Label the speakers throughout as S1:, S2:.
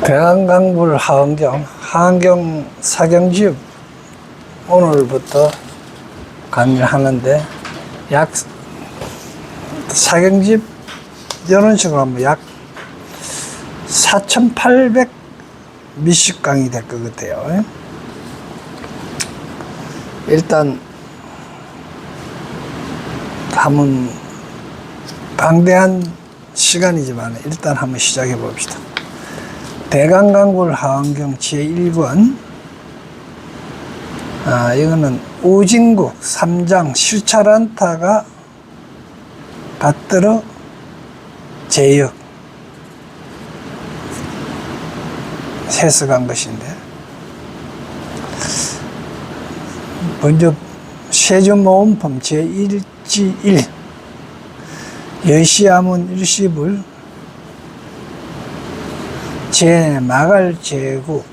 S1: 대한강불 하안경 사경집 오늘부터 강의를 하는데, 약 사경집 이런 식으로 하면 약 4,800 미식 강의 될 것 같아요. 일단 한번 방대한 시간이지만 일단 한번 시작해 봅시다. 대강강불 하안경 제1권. 이거는 우진국 3장 실찰안타가 받들어 제역 해석한 것인데, 먼저 세조모음품 제1지 1 여시아문 일시불 제 마갈 제국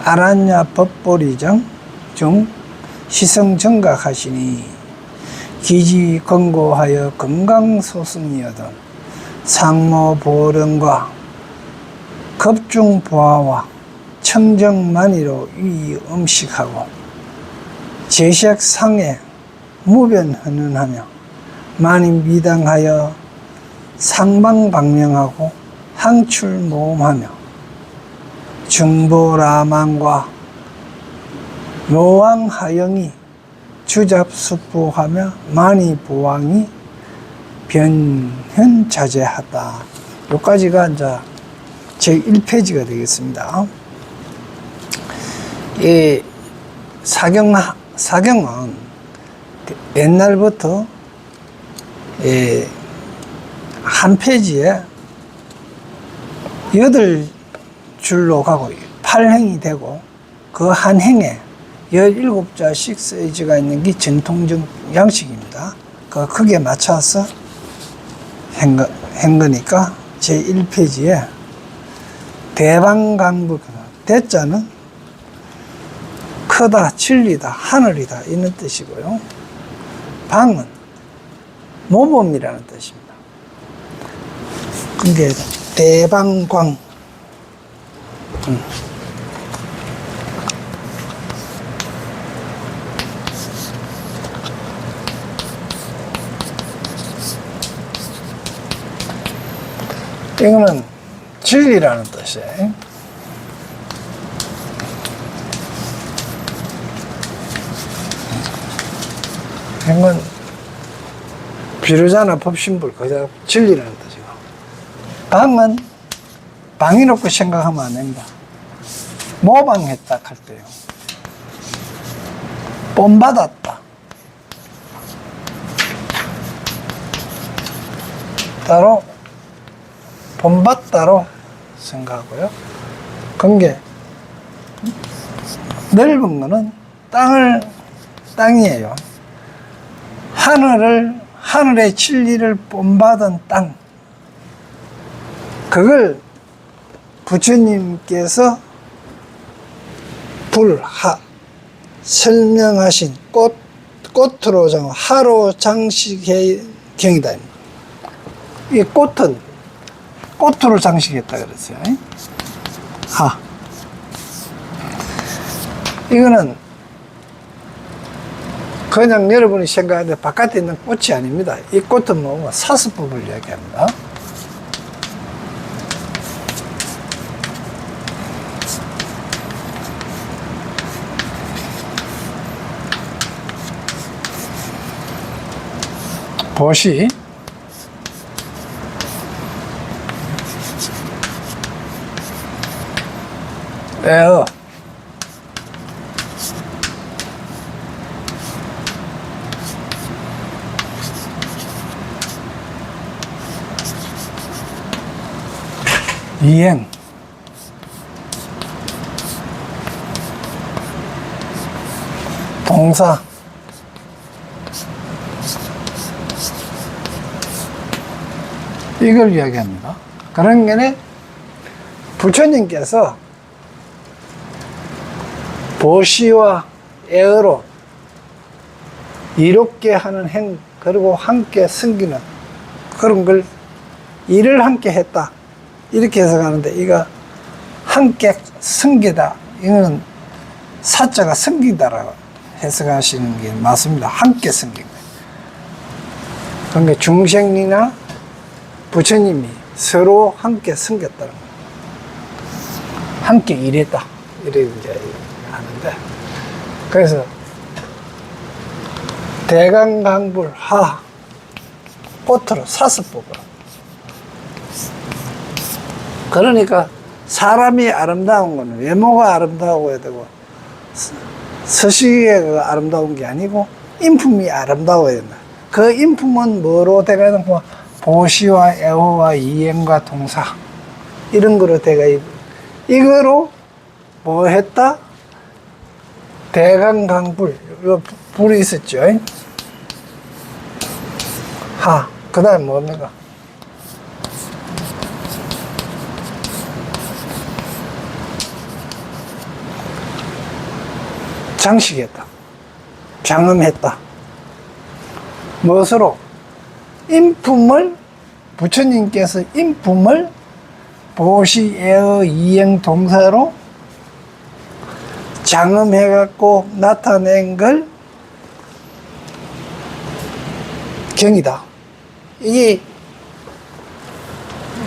S1: 아란야 법보리정 중 시성정각하시니 기지 건고하여 건강소승이여든 상모보령과 급중보화와 청정만이로 위음식하고 제식상에 무변헌은하며 만인미당하여 상방방명하고 항출모음하며 중보라망과 노왕하영이 주잡수포하며 만이보왕이 변현자제하다. 여기까지가 이제 제1페이지가 되겠습니다. 이 사경은 옛날부터 한 페이지에 8줄로 가고 8행이 되고 그 한 행에 17자씩 사이즈가 있는 게 전통적 양식입니다. 그 크게 맞춰서 한 거니까 제1페이지에 대방강불, 대자는 크다, 진리다, 하늘이다 이런 뜻이고요. 방은 모범이라는 뜻입니다. 그게 대방광. 이거는 진리라는 뜻이에요. 이건 비로자나 법신불, 그저 진리라는 뜻이고, 방은 방해놓고 생각하면 안 됩니다. 모방했다 할 때요. 본받았다. 따로 본받다로 생각하고요. 그게 넓은 거는 땅이에요. 하늘의 진리를 본받은 땅. 그걸 부처님께서 설명하신 꽃으로 하로 장식의 경이다. 이 꽃은 꽃으로 장식했다 그랬어요. 이거는 그냥 여러분이 생각하는데 바깥에 있는 꽃이 아닙니다. 이 꽃은 뭐 사스법을 이야기합니다. 보시 에어 이행 동사 이걸 이야기합니다. 그런 게 부처님께서 보시와 애어로 이롭게 하는 행, 그리고 함께 섬기는 그런 걸 일을 함께 했다. 이렇게 해석하는데, 이거 함께 섬기다. 이거는 사자가 섬긴다라고 해석하시는 게 맞습니다. 함께 섬긴 거예요. 그러니까 중생이나 부처님이 서로 함께 섬겼다는 거예요. 함께 일했다. 이렇게 이제 하는데, 그래서 대강강불 하 꽃으로 사서 뽑아. 그러니까 사람이 아름다운 거는 외모가 아름다워야 되고 서식이 아름다운 게 아니고 인품이 아름다워야 된다. 그 인품은 뭐로 돼가는 거? 보시와 애호와 이행과 동사 이런 거로 돼가 이거로 뭐 했다? 대강강불, 이거 불이 있었죠. 하, 그 다음에 뭡니까? 장식했다. 장엄했다. 무엇으로? 인품을, 부처님께서 인품을 보시에어 이행 동사로 장엄해갖고 나타낸 걸 경이다. 이게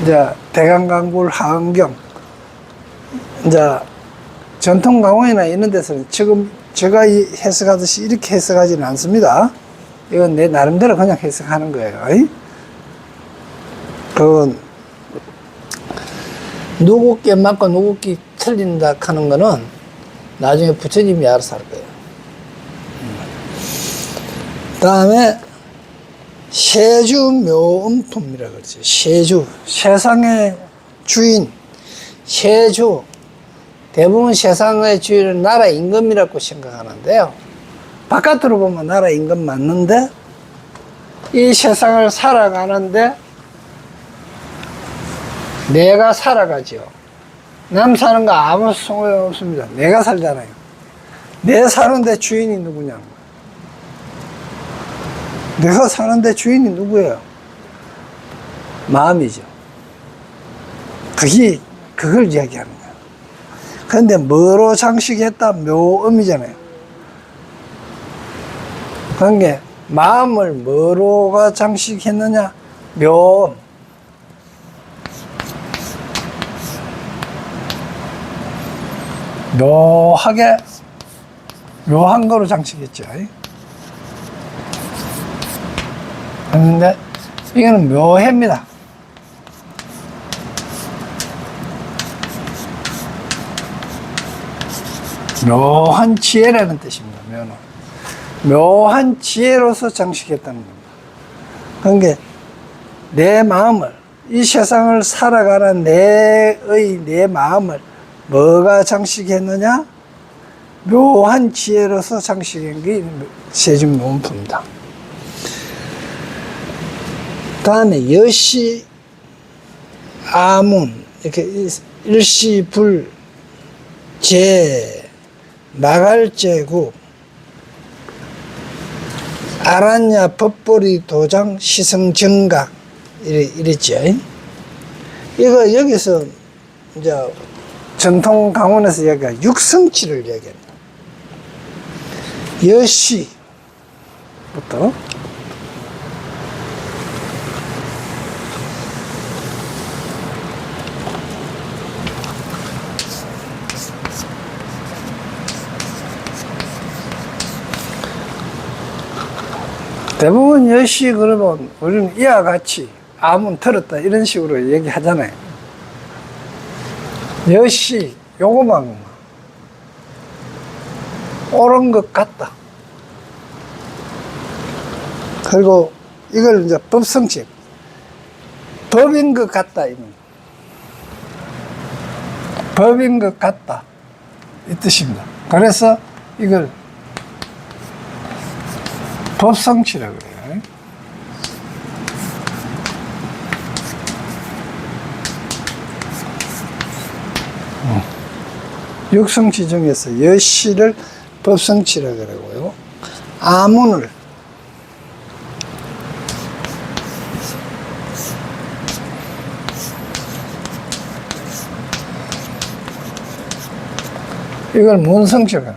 S1: 이제 대강강불 하은경, 이제 전통 강원이나 이런 데서는 지금 제가 해석하듯이 이렇게 해석하지는 않습니다. 이건 내 나름대로 그냥 해석하는 거예요. 그건 누구 께 맞고 누구 께 틀린다 하는 거는 나중에 부처님이 알아서 할 거예요. 다음에 세주 묘음품이라고 그러죠. 세주, 세상의 주인, 세주. 대부분 세상의 주인은 나라 임금이라고 생각하는데요. 바깥으로 보면 나라 임금 맞는데 이 세상을 살아가는데 내가 살아가죠. 남 사는 거 아무 소용없습니다. 내가 살잖아요. 내 사는데 주인이 누구냐? 내가 사는데 주인이 누구예요? 마음이죠. 그걸 이야기하는 거예요. 그런데 뭐로 장식했다? 묘음이잖아요. 그러니까 마음을 뭐로가 장식했느냐? 묘음. 묘하게, 묘한 거로 장식했죠. 그런데 이거는 묘해입니다. 묘한 지혜라는 뜻입니다. 묘는 묘한 지혜로서 장식했다는 겁니다. 그러니까 내 마음을, 이 세상을 살아가는 내 마음을 뭐가 장식했느냐? 묘한 지혜로서 장식한 게 세준묘음품입니다. 다음에 여시, 아문, 이렇게 일시불, 제, 마갈제구, 아란야, 법보리, 도장, 시성정각, 이랬죠. 이거 여기서 이제 전통 강원에서 얘기가 육성치를 얘기합니다. 여시부터 대부분 여시 그러면 우리는 이와 같이 아문 들었다 이런 식으로 얘기하잖아요. 여시 요거만 옳은 것 같다. 그리고 이걸 이제 법성식, 법인 것 같다 이는 법인 것 같다 이 뜻입니다. 그래서 이걸 법성치라고 해요. 육성치 중에서 여시를 법성치라 그러고요. 아문을 이걸 문성치라.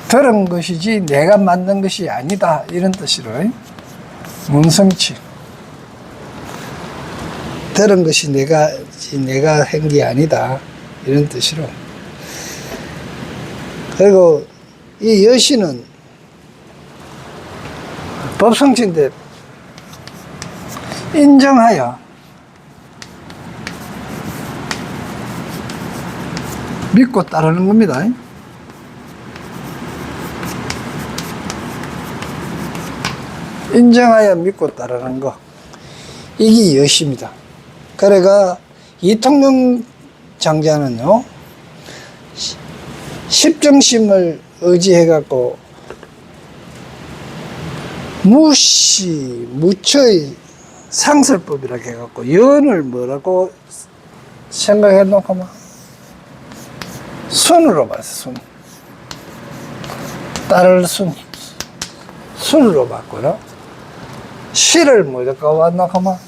S1: 들은 것이지 내가 만든 것이 아니다, 이런 뜻으로 문성치. 들은 것이 내가 한 게 아니다, 이런 뜻으로. 그리고 이 여시는 법성치인데 인정하여 믿고 따르는 겁니다. 인정하여 믿고 따르는 거, 이게 여시입니다. 그래가 이통령 장자는요, 십정심을 의지해갖고 무처의 상설법이라 해갖고 연을 뭐라고 생각해놓고 막 순으로 봤어. 순. 딸을 순으로 봤고요. 시를 뭐라고 봤놓고 막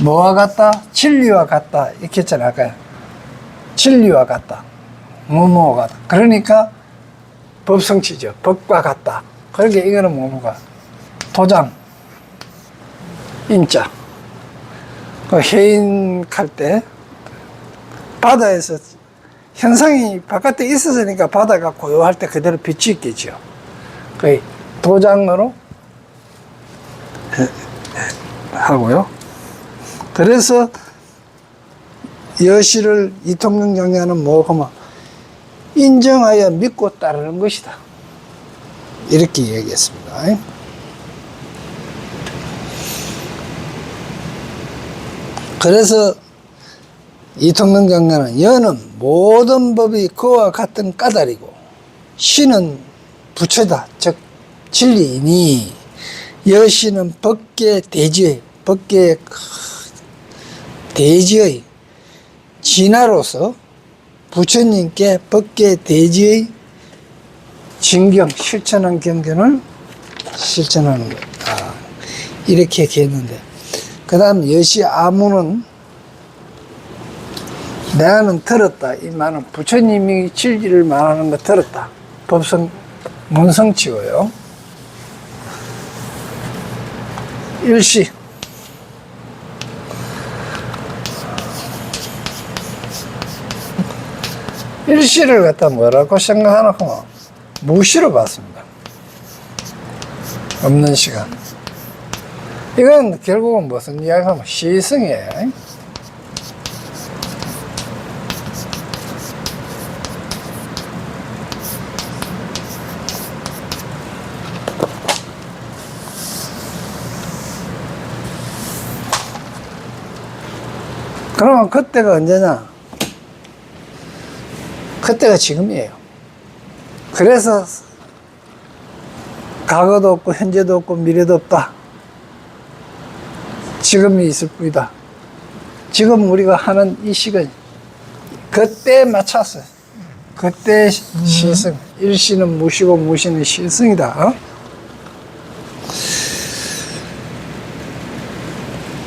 S1: 뭐와 같다? 진리와 같다, 이렇게 했잖아, 아까. 진리와 같다, 뭐뭐가 같다. 그러니까 법성치죠. 법과 같다. 그러니까 이거는 뭐뭐가 도장, 인자. 그 해인할 때 바다에서 현상이 바깥에 있었으니까 바다가 고요할 때 그대로 빛이 있겠죠. 그 도장으로 하고요. 그래서 여시를 이통령 장자는 뭐고 인정하여 믿고 따르는 것이다, 이렇게 얘기했습니다. 그래서 이통령 장자는 여는 모든 법이 그와 같은 까닭이고 시는 부처다, 즉 진리이니 여시는 법계 대지의 진화로서 부처님께 법계 대지의 진경, 실천한 경전을 실천하는 것. 이렇게 얘기했는데, 그 다음 여시 아무는 내가는 들었다, 이 말은 부처님이 진리를 말하는 거 들었다, 문성치고요. 일시 일시를 갖다 뭐라고 생각하나 하면 무시로 봤습니다. 없는 시간. 이건 결국은 무슨 이야기하면 시승이에요. 그러면 그때가 언제냐? 그때가 지금이에요. 그래서 과거도 없고 현재도 없고 미래도 없다. 지금이 있을 뿐이다. 지금 우리가 하는 이 시간, 그때에 맞췄어요. 그때 시승. 일시는 무시고 무시는 시승이다.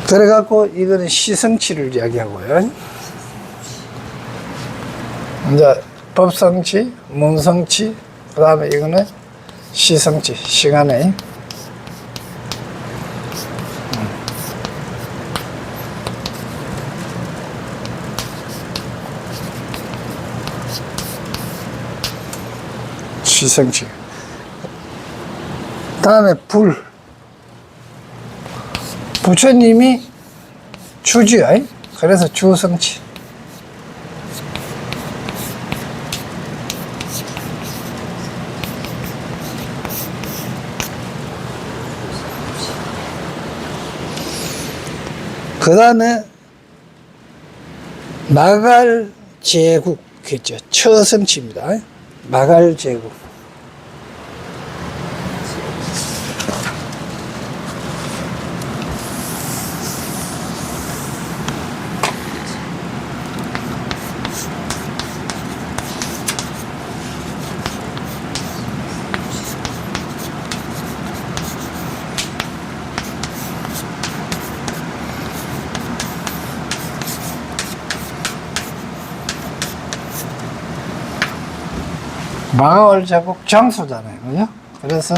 S1: 그래갖고 이거는 시성치를 이야기하고요. 이제 법성치, 문성치, 그 다음에 이거는 시성치, 시간에. 시성치. 다음에 불. 부처님이 주지요. 그래서 주성치. 그 다음에 마갈제국겠죠. 처성치입니다. 마갈제국. 마을 제국 장소잖아요. 그죠? 그래서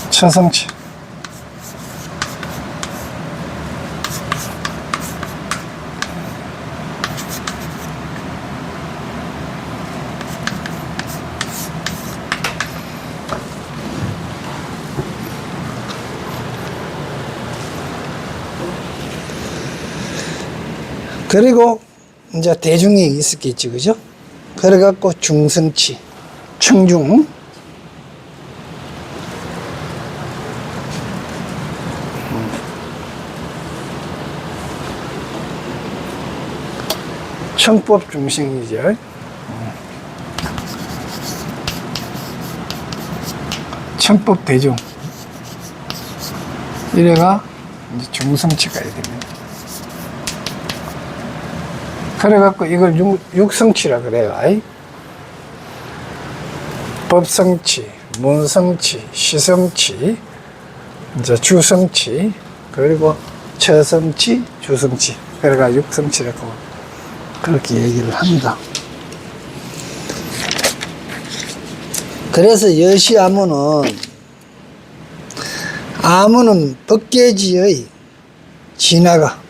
S1: 처성치. 그리고 이제 대중이 있었겠지, 그죠? 그래갖고 중성치, 청중, 청법 중생이죠. 청법 대중. 이래가 이제 중성치가 됩니다. 그래갖고 이걸 육성치라 그래요. 아이? 법성치, 문성치, 시성치, 이제 주성치, 그리고 처성치, 주성치. 그래가 육성치라고 그렇게 얘기를 합니다. 그래서 여시아무는 아무는 법계지의 진화가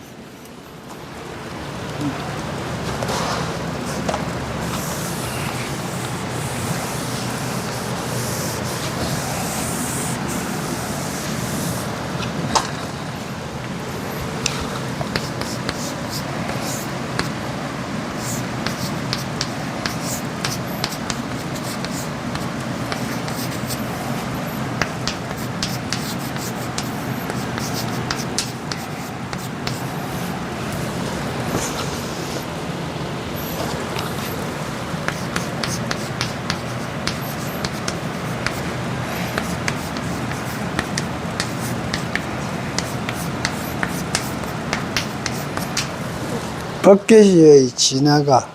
S1: 법계지의 진화가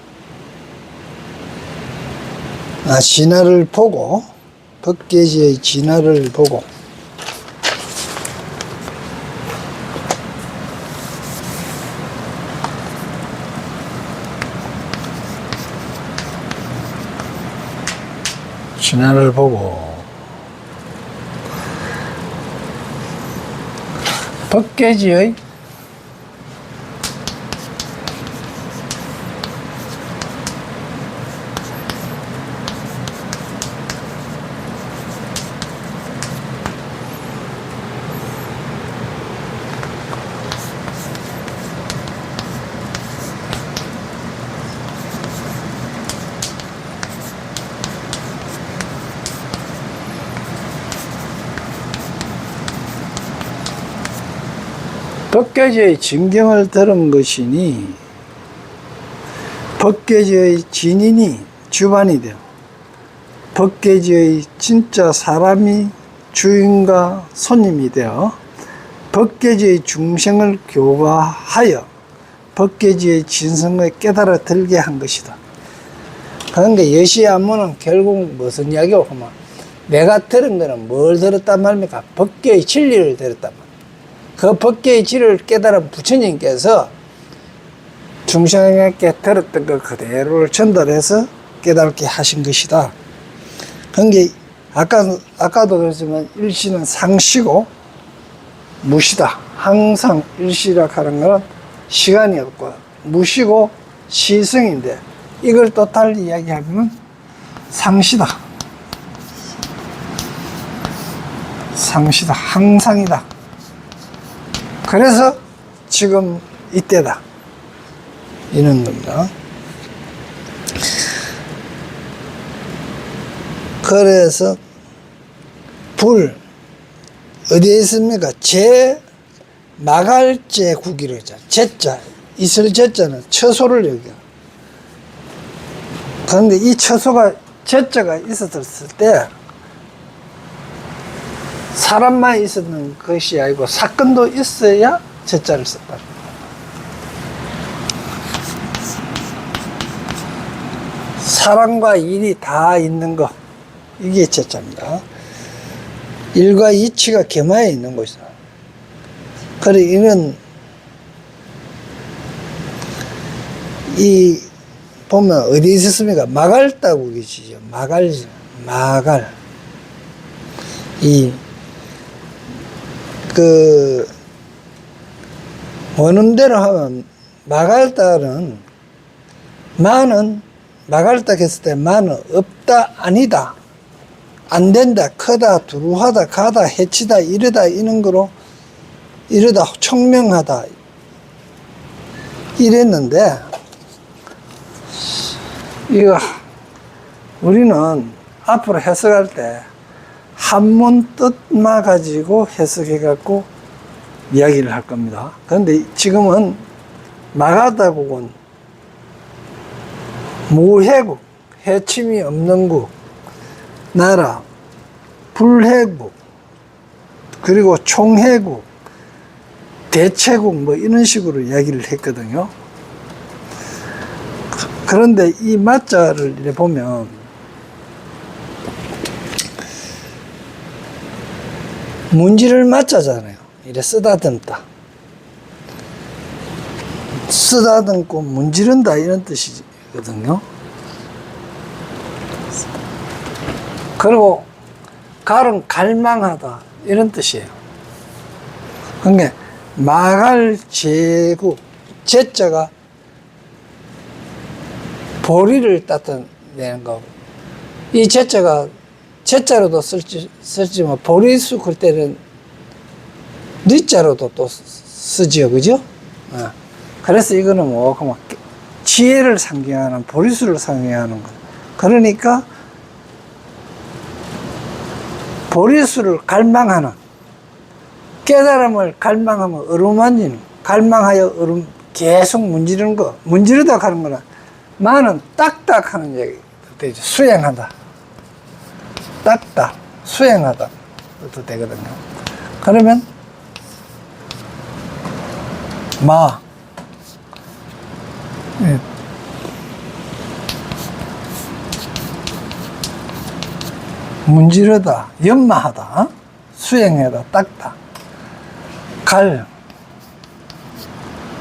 S1: 진화를 보고 법계지의 진화를 보고 진화를 보고 법계지의 법계지의 진경을 들은 것이니 법계지의 진인이 주반이 되어 법계지의 진짜 사람이 주인과 손님이 되어 법계지의 중생을 교화하여 법계지의 진성을 깨달아 들게 한 것이다. 그런데 여시아무는 결국 무슨 이야기고 하면 내가 들은 거는 뭘 들었단 말입니까? 법계의 진리를 들었단 말입니다. 그 법계의 진리를 깨달은 부처님께서 중생에게 들었던 것 그대로를 전달해서 깨닫게 하신 것이다. 그게 아까도 그랬지만 일시는 상시고 무시다. 항상 일시라 하는 것은 시간이 없고 무시고 시성인데 이걸 또 달리 이야기하면 상시다. 상시다. 항상이다. 그래서 지금 이때다. 이런 겁니다. 그래서 불 어디에 있습니까? 제 마갈제 구기로 했죠. 제자 있을 제자는 처소를 여겨. 그런데 이 처소가 제자가 있었을 때 사람만 있었는 것이 아니고 사건도 있어야 제자를 썼다. 사람과 일이 다 있는 것, 이게 제자입니다. 일과 이치가 겸하여 있는 것이다. 그래, 이는 이 보면 어디 있었습니까? 마갈다고 계시죠. 마갈. 원음대로 하면 마갈다는 마는 마갈다 했을 때 마는 없다, 아니다, 안 된다, 크다, 두루하다, 가다, 해치다, 이러다, 이런 거로 이러다 청명하다 이랬는데, 이거 우리는 앞으로 해석할 때 한문 뜻만 가지고 해석해 갖고 이야기를 할 겁니다. 그런데 지금은 마가다국은 무해국, 해침이 없는 국, 나라, 불해국, 그리고 총해국, 대체국 뭐 이런 식으로 이야기를 했거든요. 그런데 이 마자를 이렇게 보면 문지를 마자잖아요. 이래 쓰다듬다, 쓰다듬고 문지른다 이런 뜻이거든요. 그리고 갈은 갈망하다 이런 뜻이에요. 그러니까 마갈제국, 제자가 보리를 따뜻내는 거고, 이 제자가 제자로도 쓸지만 보리수 그럴 때는 리자로도 또 쓰지요, 그죠? 그래서 이거는 뭐 지혜를 상징하는, 보리수를 상징하는 거. 그러니까 보리수를 갈망하는, 깨달음을 갈망하면 어루만지는, 갈망하여 어루 계속 문지르는 거. 문지르다 하는 거는 마는 딱딱 하는 얘기 되죠. 수행하다, 딱딱 수행하다 도 되거든요. 그러면 마, 문지르다, 연마하다, 수행하다, 딱딱. 갈,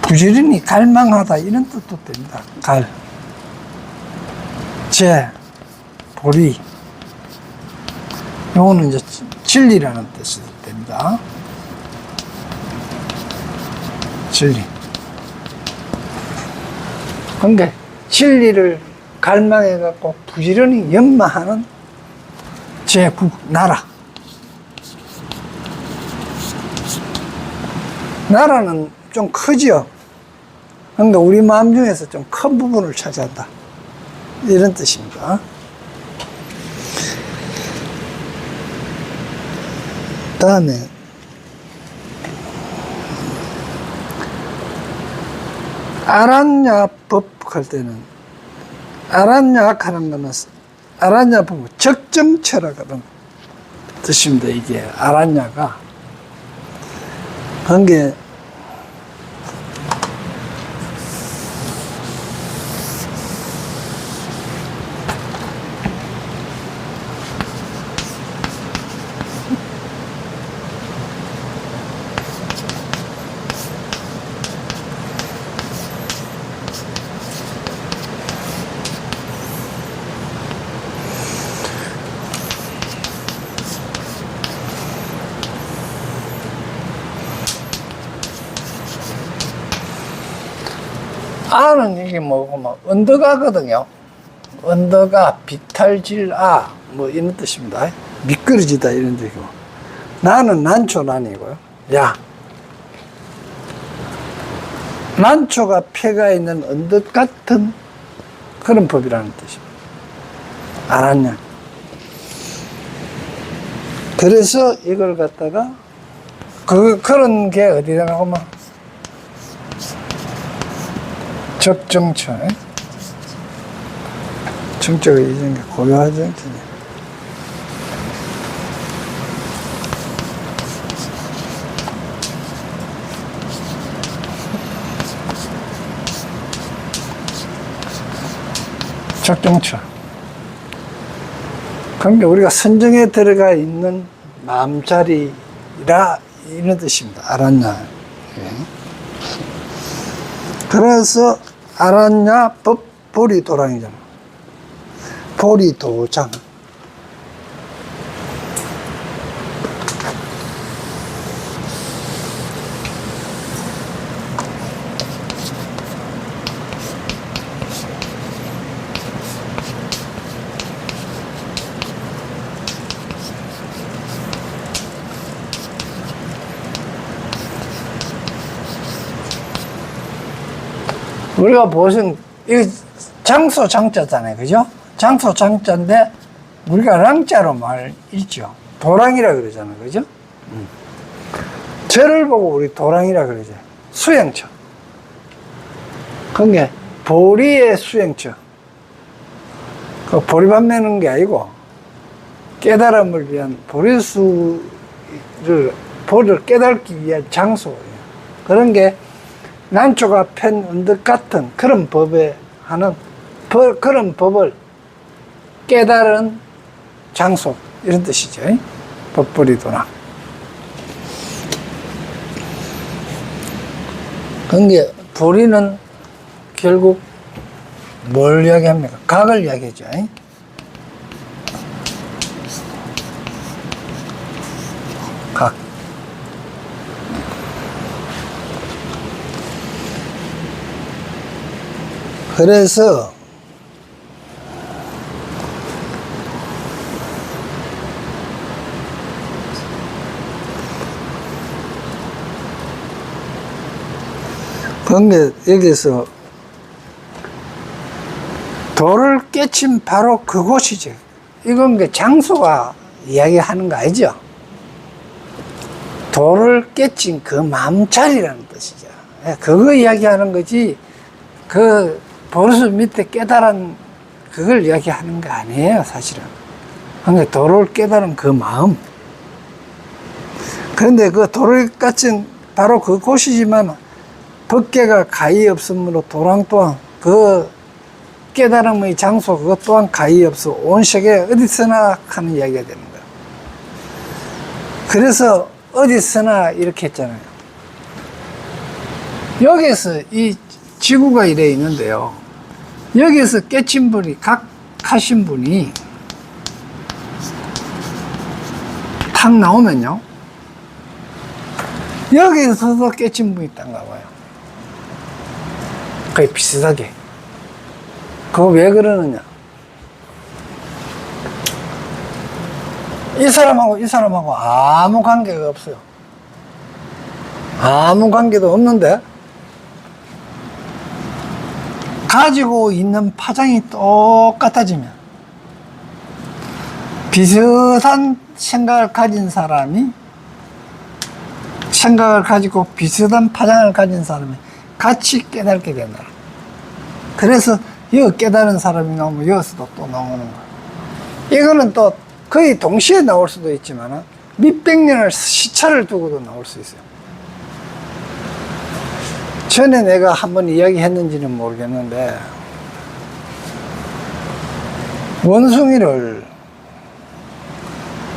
S1: 부지런히 갈망하다 이런 뜻도 됩니다. 갈, 제, 보리, 요거는 이제 진리라는 뜻이 됩니다. 진리. 그러니까 진리를 갈망해 갖고 부지런히 연마하는 제국, 나라. 나라는 좀 크죠. 그러니까 우리 마음 중에서 좀 큰 부분을 차지한다 이런 뜻입니다. 다음에 아란야법 할 때는, 아란약 하는 거는 아란야법 적정체라는 뜻입니다. 이게 아란야가 한 게 아는 이게 뭐고, 언더가거든요. 언더가, 비탈질아, 뭐 이런 뜻입니다. 미끄러지다 이런 뜻이고. 나는 난초난이고요. 야. 난초가 폐가 있는 언덕 같은 그런 법이라는 뜻입니다. 알았냐? 그래서 이걸 갖다가, 그런 게 어디다가 오면, 적정처, 정적을 잊은 게 고요한 정체네. 적정처. 그러니까 우리가 선정에 들어가 있는 마음자리라 이런 뜻입니다. 알았냐? 예. 그래서 아란야법 보리도랑이잖아. 보리도장. 우리가 보신 이 장소 장자잖아요, 그죠? 장소 장자인데 우리가 랑자로 말 읽죠. 도랑이라 그러잖아요, 그죠? 저를 보고 우리 도랑이라 그러죠. 수행처. 그게 보리의 수행처. 그 보리밥 내는 게 아니고 깨달음을 위한 보리를 깨닫기 위한 장소예요. 그런 게 난초가 펜 언덕 같은 그런 법에 하는 그런 법을 깨달은 장소 이런 뜻이죠. 법보리도랑. 그게 보리는 결국 뭘 이야기합니까? 각을 이야기하죠. 각. 그래서 그게 여기서 도를 깨친 바로 그곳이죠. 이건 게 장소가 이야기하는 거 아니죠? 도를 깨친 그 마음자리라는 뜻이죠. 그거 이야기하는 거지, 그 보르스 밑에 깨달은 그걸 이야기하는 거 아니에요, 사실은. 그러니까 도를 깨달은 그 마음. 그런데 그 도를 깨친 바로 그 곳이지만 법계가 가히 없으므로 도랑 또한 그 깨달음의 장소 그것 또한 가히 없어 온 세계 어디서나 하는 이야기가 되는 거예요. 그래서 어디서나 이렇게 했잖아요. 여기서 이 지구가 이래 있는데요. 여기서 깨친 분이 각 하신 분이 탁 나오면요. 여기서도 깨친 분이 있단가 봐요. 거의 비슷하게. 그거 왜 그러느냐? 이 사람하고 아무 관계가 없어요. 아무 관계도 없는데 가지고 있는 파장이 똑같아지면 비슷한 생각을 가진 사람이 생각을 가지고 비슷한 파장을 가진 사람이 같이 깨닫게 된다. 그래서 여기 깨달은 사람이 나오면 여기서도 또 나오는 거예요. 이거는 또 거의 동시에 나올 수도 있지만 몇백 년을 시차를 두고도 나올 수 있어요. 전에 내가 한번 이야기했는지는 모르겠는데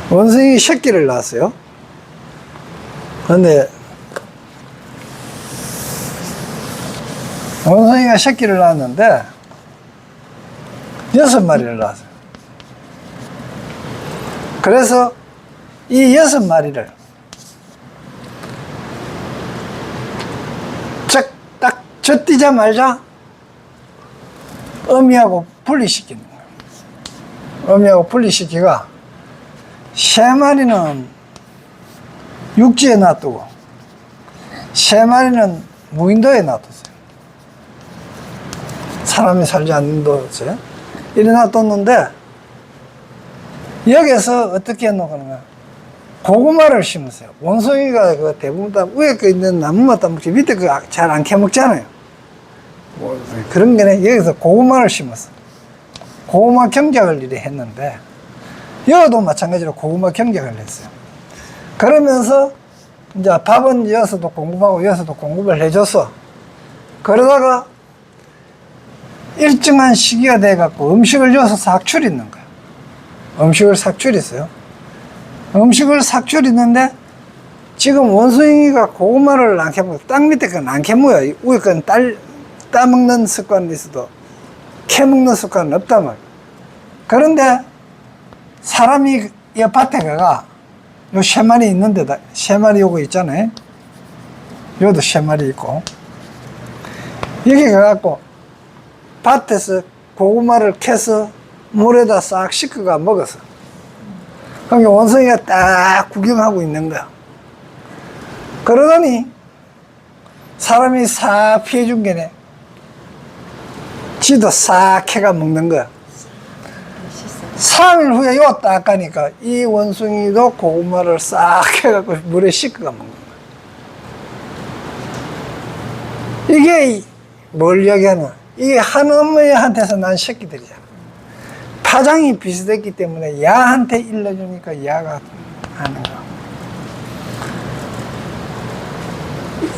S1: 원숭이 새끼를 낳았어요. 그런데 원숭이가 새끼를 낳았는데 6마리를 낳았어요. 그래서 이 6마리를 딱 젖뛰자마자 어미하고 분리시키는 거예요. 어미하고 분리시키가 3마리는 육지에 놔두고 3마리는 무인도에 놔뒀어요. 사람이 살지 않는 곳에 이래 놔뒀는데 여기서 어떻게 해놓으면 고구마를 심으세요. 원숭이가 그 대부분 다 위에 거 있는 나무만 따먹지 밑에 거 잘 안 캐먹잖아요. 뭐 그런 게 여기서 고구마를 심었어. 고구마 경작을 이래 했는데 여기도 마찬가지로 고구마 경작을 했어요. 그러면서 이제 밥은 여기서도 공급하고 여기서도 공급을 해줘서 그러다가 일정한 시기가 돼갖고 음식을 여기서 삭출했는 거예요. 음식을 삭출했어요. 음식을 삭출했는데 지금 원숭이가 고구마를 안 캐먹어요. 땅 밑에 건 안 캐먹어요. 위에 건 따먹는 습관이 있어도 캐먹는 습관은 없단 말이야. 그런데 사람이 이 밭에 가가 요 3마리 있는 데다 3마리 요거 있잖아요. 요도 3마리 있고 여기 가갖고 밭에서 고구마를 캐서 물에다 싹 씻어가 먹었어. 그럼 원숭이가 딱 구경하고 있는 거야. 그러더니 사람이 싹 피해준 게네. 지도 싹 캐가 먹는 거야. 3일 후에 요 딱 가니까 이 원숭이도 고구마를 싹 해갖고 물에 씻어가 먹는 거야. 이게 뭘 이야기하나? 이게 한 어머니한테서 난 새끼들이잖아. 파장이 비슷했기 때문에 야한테 일러주니까 야가 하는 거.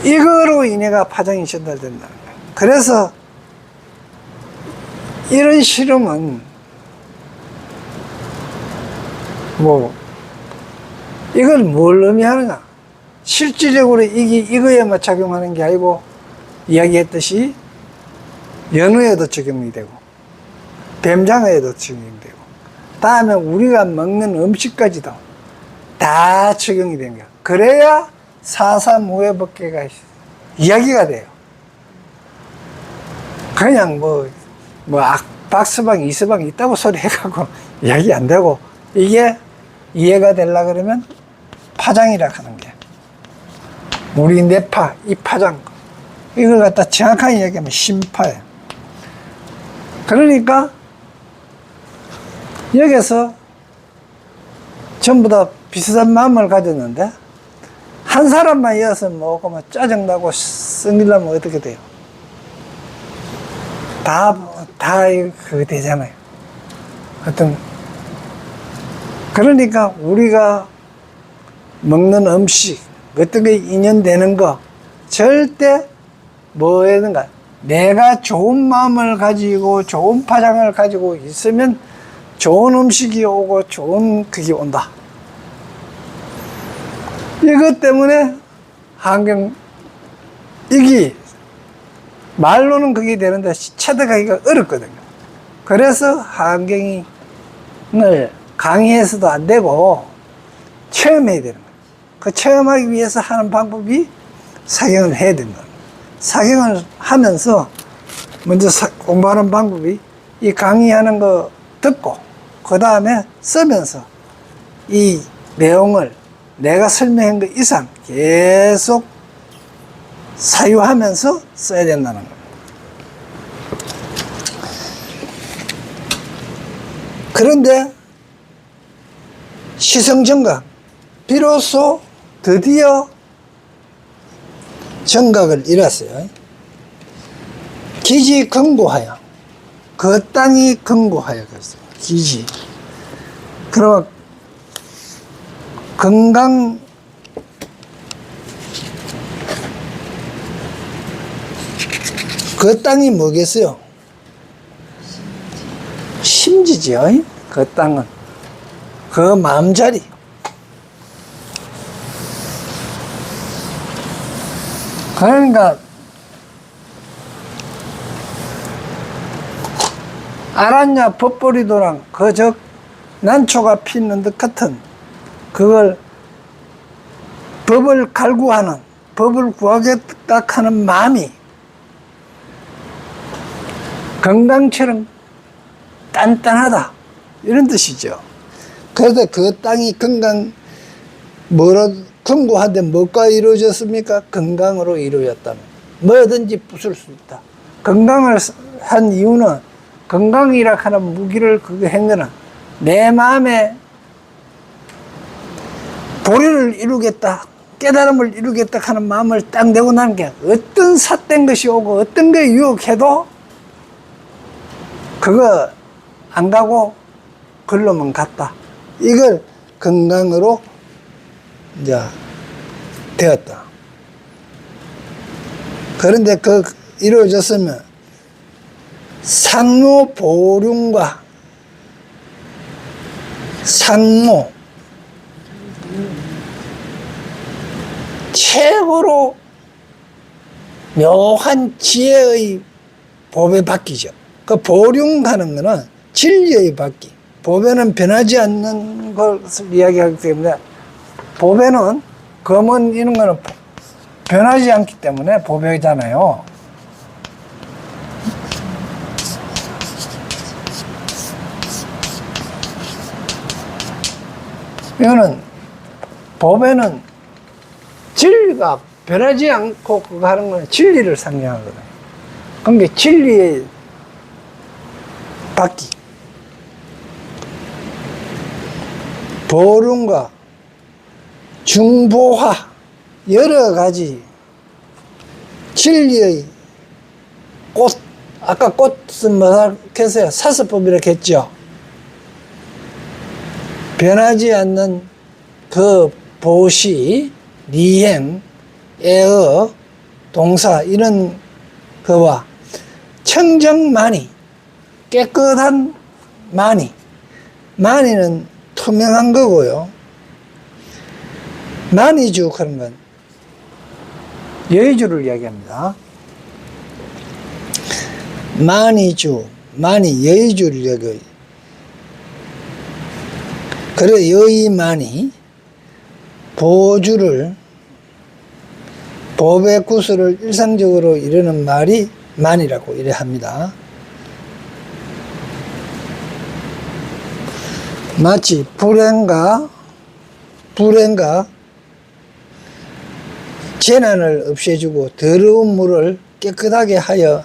S1: 이거로 인해가 파장이 전달된다는 거야. 그래서 이런 실험은 이걸 뭘 의미하느냐? 실질적으로 이거에만 작용하는 게 아니고, 이야기했듯이 연어에도 적용이 되고, 뱀장어에도 적용이 되고, 다음에 우리가 먹는 음식까지도 다 적용이 된 거야. 그래야 4.3 우회법계가 이야기가 돼요. 그냥 박스방, 이스방 있다고 소리 해가고 이야기 안 되고, 이게 이해가 되려고 그러면 파장이라 하는 게. 우리 뇌파, 이 파장. 이걸 갖다 정확하게 얘기하면 심파예요. 그러니까 여기서 전부 다 비슷한 마음을 가졌는데 한 사람만 이어서 먹으면 짜증나고 성질나면 어떻게 돼요? 다 그거 되잖아요. 그러니까 우리가 먹는 음식, 어떤 게 인연되는 거, 절대 뭐 해야 되는가? 내가 좋은 마음을 가지고 좋은 파장을 가지고 있으면 좋은 음식이 오고 좋은 그게 온다. 이것 때문에 이게 말로는 그게 되는데 체득하기가 어렵거든요. 그래서 환경을 강의해서도 안 되고 체험해야 되는 거예요. 그 체험하기 위해서 하는 방법이 사경을 해야 된다. 사경을 하면서 먼저 공부하는 방법이 이 강의하는 거 듣고 그 다음에 쓰면서 이 내용을 내가 설명한 것 이상 계속 사유하면서 써야 된다는 겁니다. 그런데 시성정각, 비로소 드디어 정각을 이뤘어요. 기지 근고하여, 그 땅이 근고하여 그랬어요. 기지. 그리고 건강, 그 땅이 뭐겠어요? 심지죠. 그 땅은. 그 마음자리. 그러니까 아란냐 법보리도랑 그저 난초가 피는 듯 같은 그걸 법을 갈구하는, 법을 구하겠다 하는 마음이 건강처럼 단단하다 이런 뜻이죠. 그래서 그 땅이 견고한데 뭐가 이루어졌습니까? 건강으로 이루어졌다는. 뭐든지 부술 수 있다. 건강을 한 이유는 건강이라 하는 무기를 그거 한 거는 내 마음에 도리를 이루겠다, 깨달음을 이루겠다 하는 마음을 딱 내고 나는 게 어떤 삿된 것이 오고 어떤 게 유혹해도 그거 안 가고 글로만 갔다. 이걸 건강으로 이제 되었다. 그런데 그 이루어졌으면 상모 보륜과 상모 최고로 묘한 지혜의 법에 바뀌죠. 그 보륜하는 거는 진리의 바퀴. 보배는 변하지 않는 것을 이야기하기 때문에, 보배는 검은 이런 거는 변하지 않기 때문에 보배잖아요. 이거는 보배는 진리가 변하지 않고 그거 하는 건 진리를 상징하거든요. 그러니까 진리의 바퀴, 보륜과 중보화, 여러 가지 진리의 꽃, 아까 꽃은 뭐라 했어요? 사서법이라고 했죠. 변하지 않는 그 보시, 리행, 애어, 동사 이런 거와 청정만이, 깨끗한 만이, 만이는 투명한 거고요. 만이주 그런 건 여의주를 이야기합니다. 만이주, 만이 여의주를 이야기해요. 그래 여의만이 보주를, 보배구수를 일상적으로 이르는 말이 만이라고 이래 합니다. 마치 불행과 재난을 없애주고 더러운 물을 깨끗하게 하여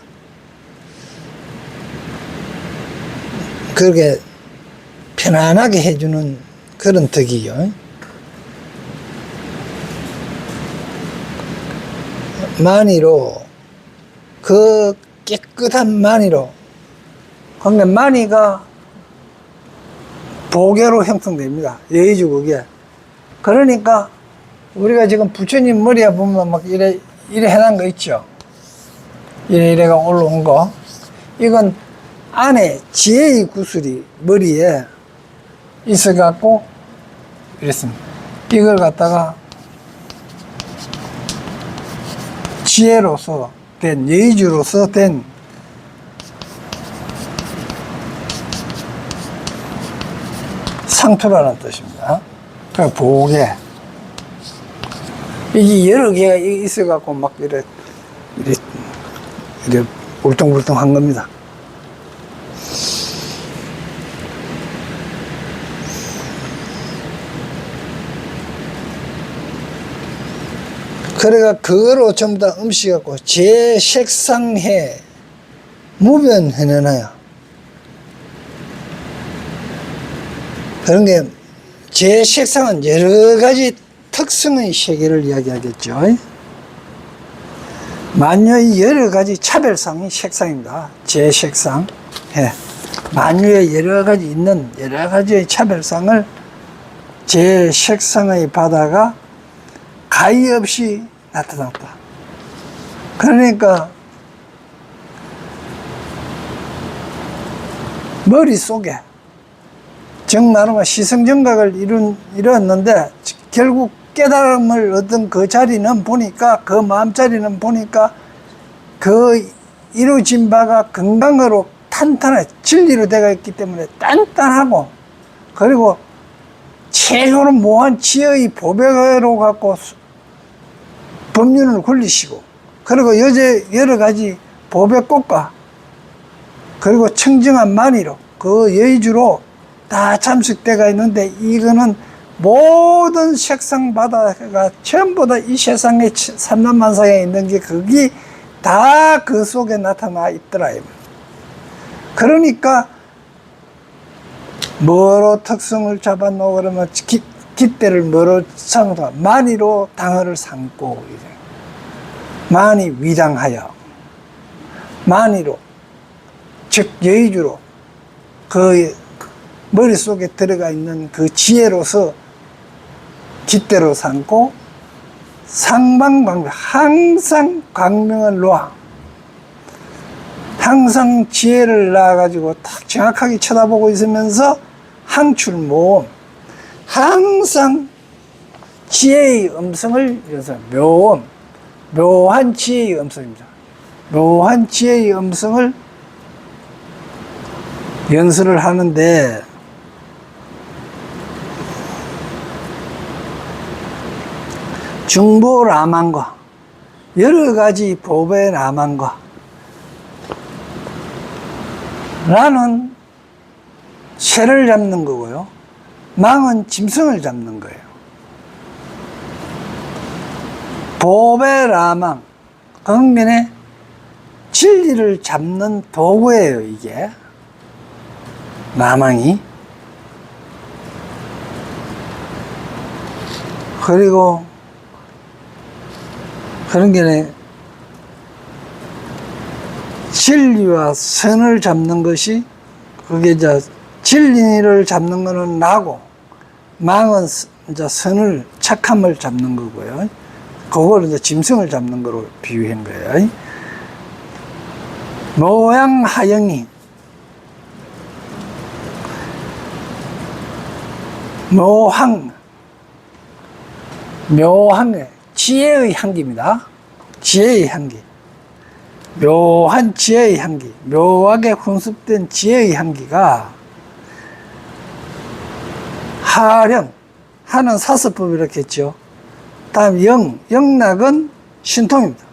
S1: 그렇게 편안하게 해주는 그런 덕이요. 만이로, 그 깨끗한 만이로, 그러니까 만이가 보계로 형성됩니다. 여의주 그게. 그러니까 우리가 지금 부처님 머리에 보면 막 이래 해놓은 거 있죠. 이래가 올라온 거. 이건 안에 지혜의 구슬이 머리에 있어갖고 이랬습니다. 이걸 갖다가 지혜로서 된, 여의주로서 된 상투라는 뜻입니다. 그 보게. 이게 여러 개가 있어갖고 막 이래 울퉁불퉁 한 겁니다. 그래가 그거로 전부 다 음식하고 재색상해 무변해내놔요. 그런 게 재색상은 여러 가지 특성의 세계를 이야기하겠죠. 만유의 여러 가지 차별상의 색상입니다. 재색상. 예. 만유의 여러 가지 있는 여러 가지의 차별상을 재색상의 바다가 가히 없이 나타났다. 그러니까 머릿속에 정나루가 시성정각을 이루었는데 결국 깨달음을 얻은 그 자리는 보니까, 그 마음자리는 보니까 그 이루어진 바가 건강으로 탄탄해 진리로 되어 있기 때문에 단단하고, 그리고 최고로 무한 지혜의 보배로 갖고 법륜을 굴리시고, 그리고 여러 가지 보배꽃과 그리고 청정한 만이로 그 여의주로 다 잠식되어 있는데, 이거는 모든 색상 바다가 전부 다 이 세상에 삼란만상에 있는 게 거기 다 그 속에 나타나 있더라. 그러니까 뭐로 특성을 잡아놓고 그러면 깃대를 뭐로 삼고 만이로 당어를 삼고, 만이 위당하여 만이로, 즉 여의주로 그 머릿속에 들어가 있는 그 지혜로서 깃대로 삼고, 상방광명, 항상 광명을 놓아, 항상 지혜를 낳아가지고 딱 정확하게 쳐다보고 있으면서 항출모음, 항상 지혜의 음성을 이어서 묘음, 묘한 지혜의 음성입니다. 묘한 지혜의 음성을 연설을 하는데 중보라만과 여러 가지 보배 라만과 라는 새를 잡는 거고요. 망은 짐승을 잡는 거예요. 보배 라망, 그러면 진리를 잡는 도구예요, 이게. 라망이. 그리고 그런 게 진리와 선을 잡는 것이, 그게 이제 진리를 잡는 거는 나고, 망은 이제 선을, 착함을 잡는 거고요. 그걸 이제 짐승을 잡는 거로 비유한 거예요. 모양 하영이, 묘한 지혜의 향기입니다. 지혜의 향기. 묘한 지혜의 향기. 묘하게 훈습된 지혜의 향기가 하령, 하는 사서법 이렇게 했죠. 다음 영락은 신통입니다.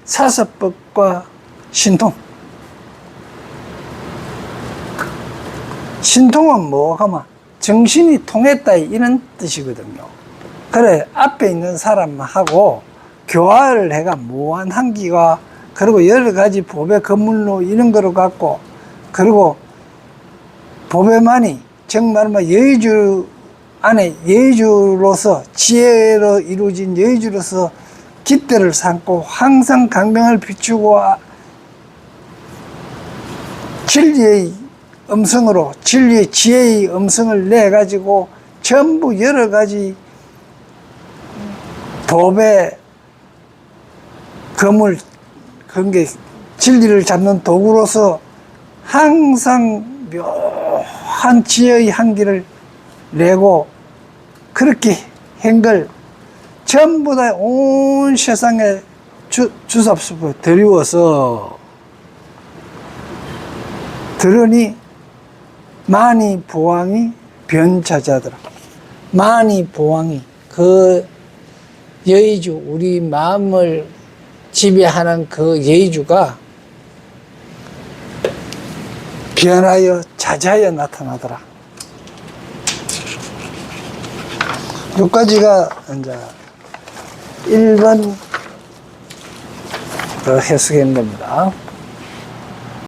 S1: 사서법과 신통. 신통은 뭐가 하면 정신이 통했다 이런 뜻이거든요. 그래 앞에 있는 사람하고 교화를 해가 무한 향기가, 그리고 여러 가지 보배 건물로 이런 거로 갖고, 그리고 보배만이 정말 여의주 안에 여의주로서 지혜로 이루어진 여의주로서 깃대를 삼고 항상 강명을 비추고 진리의 음성으로, 진리의 지혜의 음성을 내가지고 전부 여러 가지 보배 건물, 그런 게 진리를 잡는 도구로서 항상 묘한 지혜의 향기를 내고, 그렇게 한 걸 전부 다 온 세상에 주삽수고 드리워서 들으니 만이 보왕이 변자자더라. 만이 보왕이, 그 여의주, 우리 마음을 지배하는 그 여의주가 변하여 자자하여 나타나더라. 여기까지가 이제 1번 해석한 겁니다.